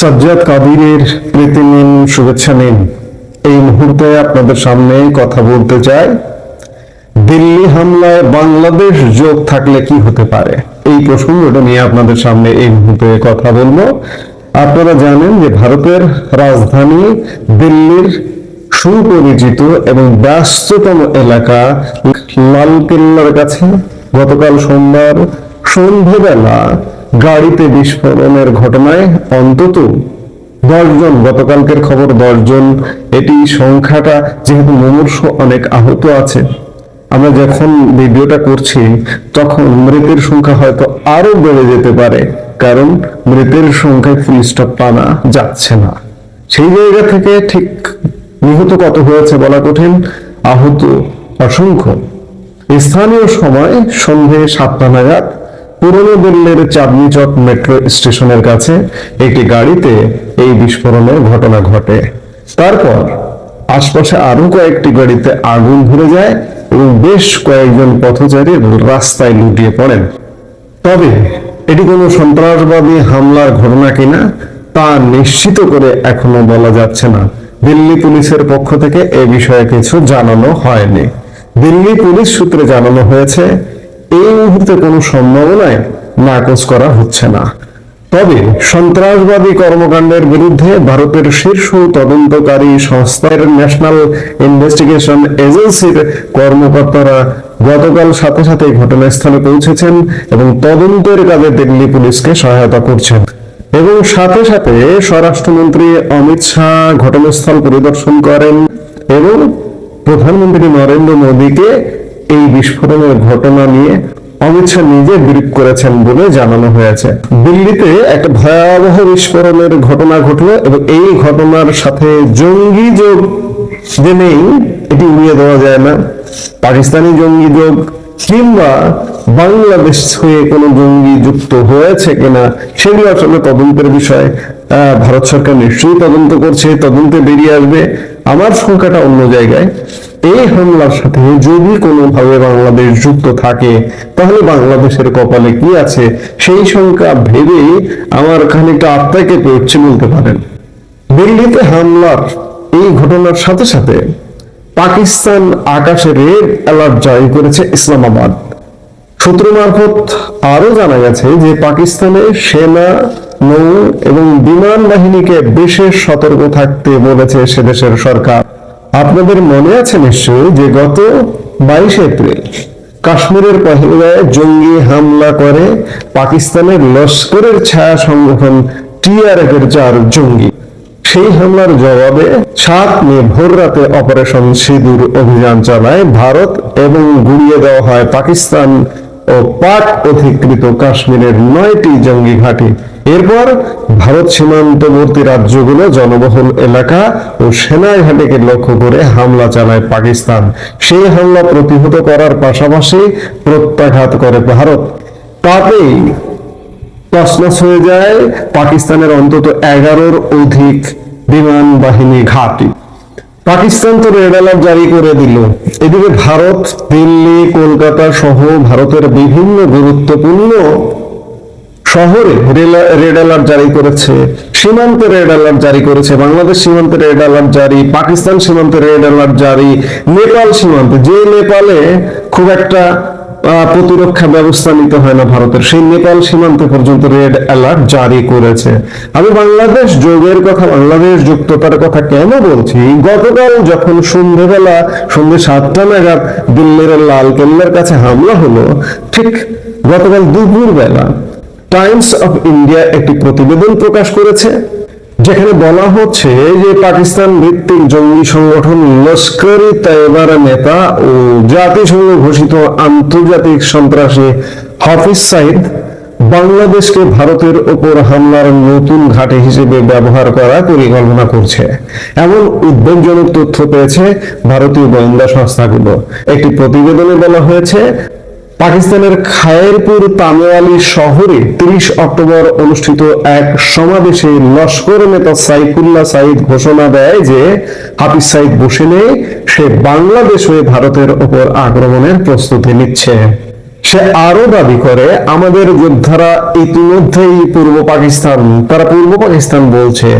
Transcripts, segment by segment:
সাজ্জাদ কাদিরের প্রীতি নিন, শুভেচ্ছা নিন। এই মুহূর্তে আপনাদের সামনে কথা বলতে চাই, দিল্লি হামলায় বাংলাদেশ যোগ থাকলে কি হতে পারে, এই প্রসঙ্গটা নিয়ে আপনাদের সামনে এই মুহূর্তে কথা বলবো। আপনারা জানেন যে ভারতের রাজধানী দিল্লির সুপরিচিত এবং ব্যস্ততম এলাকা লালকেল্লার কাছে গতকাল সোমবার সন্ধ্যেবেলা গাড়িতে বিস্ফোরণের ঘটনায় অন্তত 10 জন, গতকালকের খবর 10 জন, এটি সংখ্যাটা যেহেতু মুমূর্ষ অনেক আহত আছে, আমরা যখন ভিডিওটা করছি তখন মৃতের সংখ্যা হয়তো আরো বেড়ে যেতে পারে, কারণ মৃতের সংখ্যায় ফুল স্টপ টানা যাচ্ছে না। সেই জায়গা থেকে ঠিক নিহত কত হয়েছে বলা কঠিন, আহত অসংখ্য। স্থানীয় সময় সন্ধে 7টা নাগাদ পুরনো দিল্লির চাঁদনি চক মেট্রো স্টেশনের কাছে একটি গাড়িতে এই বিস্ফোরণের ঘটনা ঘটে। তারপর আশপাশে আরো কয়েকটি গাড়িতে আগুন ধরে যায় এবং বেশ কয়েকজন পথচারী রাস্তায় লুটিয়ে পড়েন। তবে এটি কোনো সন্ত্রাসবাদী হামলার ঘটনা কিনা তা নিশ্চিত করে এখনো বলা যাচ্ছে না। দিল্লি পুলিশের পক্ষ থেকে এ বিষয়ে কিছু জানানো হয়নি। দিল্লি পুলিশ সূত্রে জানানো হয়েছে এই মুহূর্তে কোনো সম্ভাবনায় নাকচ করা হচ্ছে না। তবে সন্ত্রাসবাদী কর্মকাণ্ডের বিরুদ্ধে ভারতের শীর্ষ তদন্তকারী সংস্থার ন্যাশনাল ইনভেস্টিগেশন এজেন্সির কর্মকর্তারা গতকাল সাথে সাথে ঘটনাস্থলে পৌঁছেছেন এবং তদন্তের কাজে দিল্লি পুলিশকে সহায়তা করছেন। এবং সাথে সাথে স্বরাষ্ট্রমন্ত্রী অমিত শাহ ঘটনাস্থল পরিদর্শন করেন এবং প্রধানমন্ত্রী নরেন্দ্র মোদীকে এই বিস্ফোরণের ঘটনা নিয়ে অমিত শাহ নিজে ব্রিফ করেছেন বলে জানানো হয়েছে। দিল্লিতে একটা ভয়াবহ বিস্ফোরণের ঘটনা ঘটলো এবং এই ঘটনার সাথে জঙ্গি যোগ যে নেই এটি উড়িয়ে দেওয়া যায় না। পাকিস্তানি জঙ্গি যোগ কিংবা বাংলাদেশ হয়ে কোনো জঙ্গি যুক্ত হয়েছে কিনা সেগুলো আসলে তদন্তের বিষয়। ভারত সরকার নিশ্চয়ই তদন্ত করছে, তদন্তে বেরিয়ে আসবে। আমার সংখ্যাটা অন্য জায়গায়। এই হামলার সাথে যদি কোনোভাবে বাংলাদেশ যুক্ত থাকে তাহলে বাংলাদেশের কপালে কি আছে সেই সংখ্যা ভেবেই আমার খানিকটা আত্মাকে পেয়েছে বলতে পারেন। দিল্লিতে হামলার এই ঘটনার সাথে সাথে পাকিস্তান আকাশে রেড অ্যালার্ট জারি করেছে ইসলামাবাদ। সূত্র মারফত আরো জানা গেছে যে পাকিস্তানের সেনা, নৌ এবং বিমান বাহিনীকে বিশেষ সতর্ক থাকতে বলেছে সে দেশের সরকার। আপনাদের মনে আছে নিশ্চয়ই যে গত 22 এপ্রিল কাশ্মীরের পহেলগাঁয়ে জঙ্গি হামলা করে পাকিস্তানের লস্করের ছায়া সংগঠন TRF এর 4 জঙ্গি। সেই হামলার জবাবে 7 মে ভোর রাতে অপারেশন সিঁদুর অভিযান চালায় ভারত এবং গুড়িয়ে দেওয়া হয় পাকিস্তান ও পাক অধিকৃত কাশ্মীরের 9টি জঙ্গি ঘাঁটি। এরপর ভারত সীমান্তবর্তী রাজ্যগুলো, জনবহুল এলাকা ও সেনা ঘাঁটিকে লক্ষ্য করে হামলা চালায় পাকিস্তান। সেই হামলা প্রতিহত করার পাশাপাশি প্রত্যাঘাত করে ভারত। তাতেই তছনছ হয়ে যায় পাকিস্তানের অন্তত 11-র অধিক বিমান বাহিনী ঘাঁটি। পাকিস্তান তো রেড অ্যালার্ট জারি করে দিল, এদিকে ভারত দিল্লি, কলকাতা সহ ভারতের বিভিন্ন গুরুত্বপূর্ণ শহরে রেড অ্যালার্ট জারি করেছে, সীমান্তে রেড অ্যালার্ট জারি করেছে। বাংলাদেশ সীমান্তে রেড অ্যালার্ট জারি, পাকিস্তান সীমান্তে রেড অ্যালার্ট জারি, নেপাল সীমান্তে, যে নেপালে খুব একটা প্রতিরক্ষা ব্যবস্থা নিতে হয় না ভারতের, সেই নেপাল সীমান্ত পর্যন্ত রেড অ্যালার্ট জারি করেছে। আমি বাংলাদেশ যোগের কথা, বাংলাদেশ যুক্ততার কথা কেন বলছি? গতকাল যখন সন্ধ্যে 7টা নাগাদ দিল্লির লালকেল্লার কাছে হামলা হলো, ঠিক গতকাল দুপুর বেলা টাইমস অফ ইন্ডিয়া একটি প্রতিবেদন প্রকাশ করেছে যেখানে বলা হচ্ছে যে পাকিস্তান ভিত্তিক জঙ্গি সংগঠন লস্কর-ই তৈয়বার নেতা ও জাতিসংঘ ঘোষিত আন্তর্জাতিক সন্ত্রাসী হাফিজ সাইদ বাংলাদেশকে ভারতের উপর হামলার নতুন ঘাঁটি হিসেবে ব্যবহার করার পরিকল্পনা করছে। এমন উদ্বেগজনক তথ্য পেয়েছে ভারতীয় গোয়েন্দা সংস্থাগুলো। একটি প্রতিবেদনে বলা হয়েছে পাকিস্তানের খায়েরপুর তামেওয়ালি শহরে 30 অক্টোবর অনুষ্ঠিত এক সমাবেশে লস্কর নেতা সাইফুল্লাহ সাইদ ঘোষণা দেয় যে হাফিজ সাইদ বসে নেই, সে বাংলাদেশ হয়ে ভারতের উপর আক্রমণের প্রস্তুতি নিচ্ছে। সে আরো দাবি করে আমাদের যোদ্ধারা ইতিমধ্যেই পূর্ব পাকিস্তান বলছে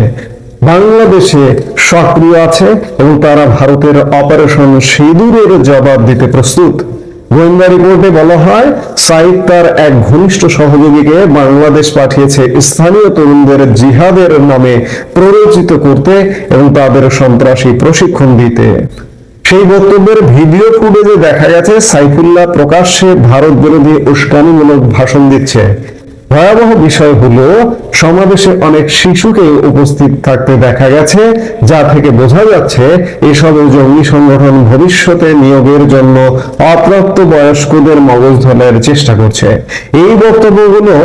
বাংলাদেশে সক্রিয় আছে এবং তারা ভারতের অপারেশন সিঁদুরের জবাব দিতে প্রস্তুত। গোয়েন্দা রিপোর্টে বলা হয় সাইদ তার এক ঘনিষ্ঠ সহযোগীকে বাংলাদেশ পাঠিয়েছে স্থানীয় তরুণদের জিহাদের নামে প্ররোচিত করতে এবং তাদের সন্ত্রাসী প্রশিক্ষণ দিতে। সেই বক্তব্যের ভিডিও ফুটেজে দেখা গেছে সাইফুল্লাহ প্রকাশ্যে ভারত বিরোধী উস্কানিমূলক ভাষণ দিচ্ছে। ভয়াবহ বিষয় হলো সমাবেশে অনেক শিশুকে উপস্থিত থাকতে দেখা গেছে, যা থেকে বোঝা যাচ্ছে এসব জঙ্গি সংগঠন ভবিষ্যতে নিয়োগের জন্য অপ্রাপ্ত বয়স্কদের মগজ ধরার চেষ্টা করছে। এই বক্তব্যগুলো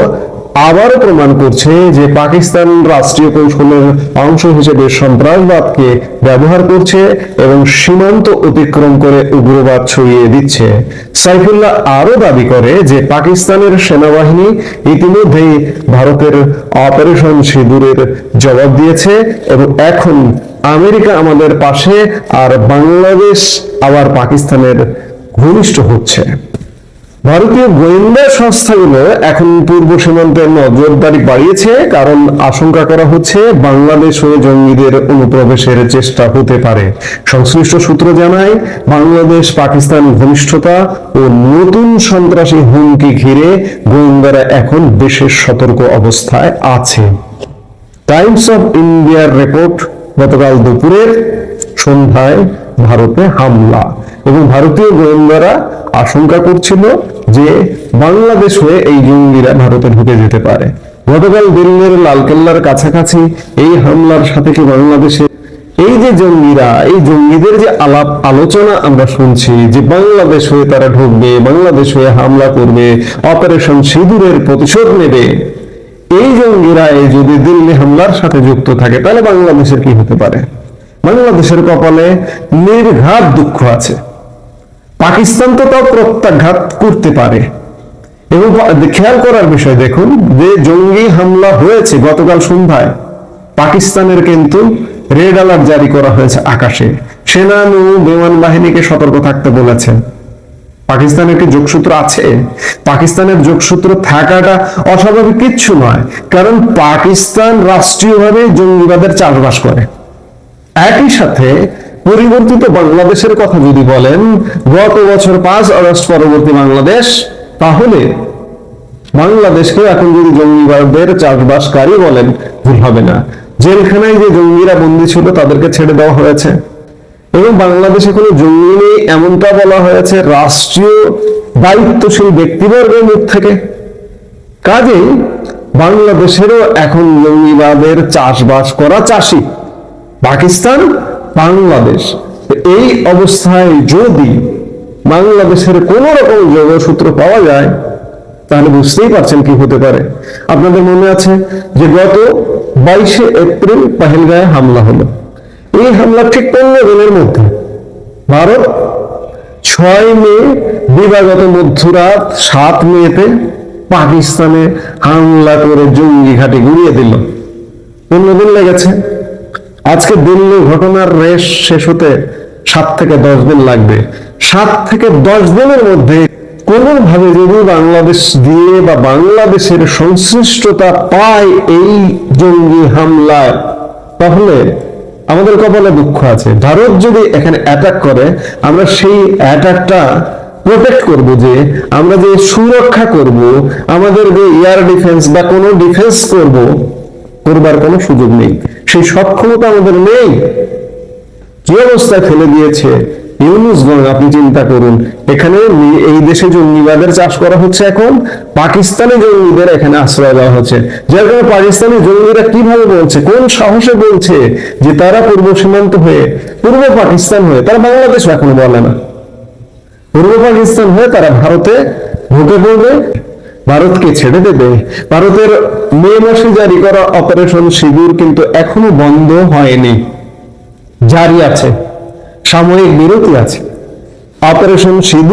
আবারও প্রমাণ করছে যে পাকিস্তান রাষ্ট্রীয় কৌশলের অংশ হিসেবে সন্ত্রাসবাদকে ব্যবহার করছে এবং সীমান্ত অতিক্রম করে উগ্রবাদ ছড়িয়ে দিচ্ছে। সাইফুল্লাহ আরো দাবি করে যে পাকিস্তানের সেনাবাহিনী ইতিমধ্যেই ভারতের অপারেশন সিঁদুরের জবাব দিয়েছে এবং এখন আমেরিকা আমাদের পাশে আর বাংলাদেশ আবার পাকিস্তানের ঘনিষ্ঠ হচ্ছে। ভারতীয় গোয়েন্দা সংস্থাগুলো এখন পূর্ব সীমান্তের নজরদারি বাড়িয়েছে, কারণ আশঙ্কা করা হচ্ছে বাংলাদেশ হয়ে জঙ্গিদের অনুপ্রবেশের চেষ্টা হতে পারে। সংশ্লিষ্ট সূত্র জানায় বাংলাদেশ পাকিস্তান ঘনিষ্ঠতা ও নতুন সন্ত্রাসী হুমকি ঘিরে গোয়েন্দারা এখন বিশেষ সতর্ক অবস্থায় আছে। টাইমস অফ ইন্ডিয়ার রিপোর্ট, গতকাল দুপুরের সন্ধ্যায় ভারতে হামলা এবং ভারতীয় গোয়েন্দারা আশঙ্কা করছিল যে বাংলাদেশ হয়ে এই জঙ্গিরা ভারতে ঢুকে যেতে পারে। গতকাল দিল্লির লালকেল্লার কাছাকাছি এই হামলার সাথে কি বাংলাদেশে এই যে জঙ্গিরা, এই জঙ্গিদের যে আলাপ আলোচনা আমরা শুনছি যে বাংলাদেশ হয়ে তারা ঢুকবে, বাংলাদেশ হয়ে হামলা করবে, অপারেশন সিঁদুরের প্রতিশোধ নেবে, এই জঙ্গিরা যদি দিল্লি হামলার সাথে যুক্ত থাকে তাহলে বাংলাদেশের কি হতে পারে? বাংলাদেশের কপালে নির্ঘাত দুঃখ আছে। পাকিস্তান তো তাও প্রত্যাঘাত করতে পারে। এবং খেয়াল করার বিষয় দেখুন যে জঙ্গি হামলা হয়েছে গতকাল সন্ধ্যায়, পাকিস্তানের কিন্তু রেড অ্যালার্ট জারি করা হয়েছে আকাশে। সেনা নৌ বিমান বাহিনীকে সতর্ক থাকতে বলেছেন। পাকিস্তানের কি যোগসূত্র আছে? পাকিস্তানের যোগসূত্র থাকাটা অস্বাভাবিক কিচ্ছু নয়, কারণ পাকিস্তান রাষ্ট্রীয়ভাবে জঙ্গিবাদের চাষবাস করে। একই সাথে পরিবর্তিত বাংলাদেশের কথা যদি বলেন, গত বছর 5 আগস্ট পরবর্তী বাংলাদেশ, তাহলে বাংলাদেশকে এখন যদি জঙ্গিবাদের চাষবাসকারী বলেন ভুল হবে না। জেলখানায় যে জঙ্গিরা বন্দী ছিল তাদেরকে ছেড়ে দেওয়া হয়েছে এবং বাংলাদেশে কোনো জঙ্গি নেই এমনটা বলা হয়েছে রাষ্ট্রীয় দায়িত্বশীল ব্যক্তিবর্গের মুখ থেকে। কাজেই বাংলাদেশেরও এখন জঙ্গিবাদের চাষবাস করা চাষি পাকিস্তান, বাংলাদেশ। এই অবস্থায় যদি বাংলাদেশের কোন রকম যোগসূত্র পাওয়া যায় তাহলে বুঝতেই পারছেন কি হতে পারে। আপনাদের মনে আছে যে গত 22 এপ্রিল পহেলগাঁয়ে হামলা হলো। এই হামলা ঠিক 15 দিনের মধ্যে ভারত 6 মে দিবাগত মধ্যরাত 7 মেতে পাকিস্তানে হামলা করে জঙ্গি ঘাঁটি গুঁড়িয়ে দিল। 15 দিন লেগেছে। আজকে দিল্লি ঘটনার রেশ শেষ হতে 7 থেকে 10 দিন লাগবে। 7 থেকে 10 দিনের মধ্যে কোনোভাবে যদি বাংলাদেশ দিয়ে বা বাংলাদেশের সংশ্লিষ্টতা পায় এই জঙ্গি হামলায়, তাহলে আমাদের কপালে দুঃখ আছে। ভারত যদি এখানে অ্যাটাক করে, আমরা সেই অ্যাটাকটা প্রোটেক্ট করব, যে আমরা যে সুরক্ষা করব, আমাদের যে এয়ার ডিফেন্স বা কোনো ডিফেন্স করবার কোনো সুযোগ নেই, সেই সক্ষমতা আমাদের নেই। যে অবস্থায় ফেলে দিয়েছে ইউনুসগঞ্জ, আপনি চিন্তা করুন। এখানে এই দেশে জঙ্গিবাদের চাষ করা হচ্ছে, এখন পাকিস্তানি জঙ্গিদের এখানে আশ্রয় দেওয়া হচ্ছে। যার কারণে পাকিস্তানি জঙ্গিরা কিভাবে বলছে, কোন সাহসে বলছে যে তারা পূর্ব সীমান্ত হয়ে, পূর্ব পাকিস্তান হয়ে, তারা বাংলাদেশ এখনো বলে না, পূর্ব পাকিস্তান হয়ে তারা ভারতে ঢুকে পড়বে, ভারতকে ছেড়ে দেবে। ভারতের মে মাসে জারি করা অপারেশন সিঁদুর কিন্তু এখনো বন্ধ হয়নি, জারি আছে, সাময়িক বিরতি আছে। অপারেশন সিঁদুর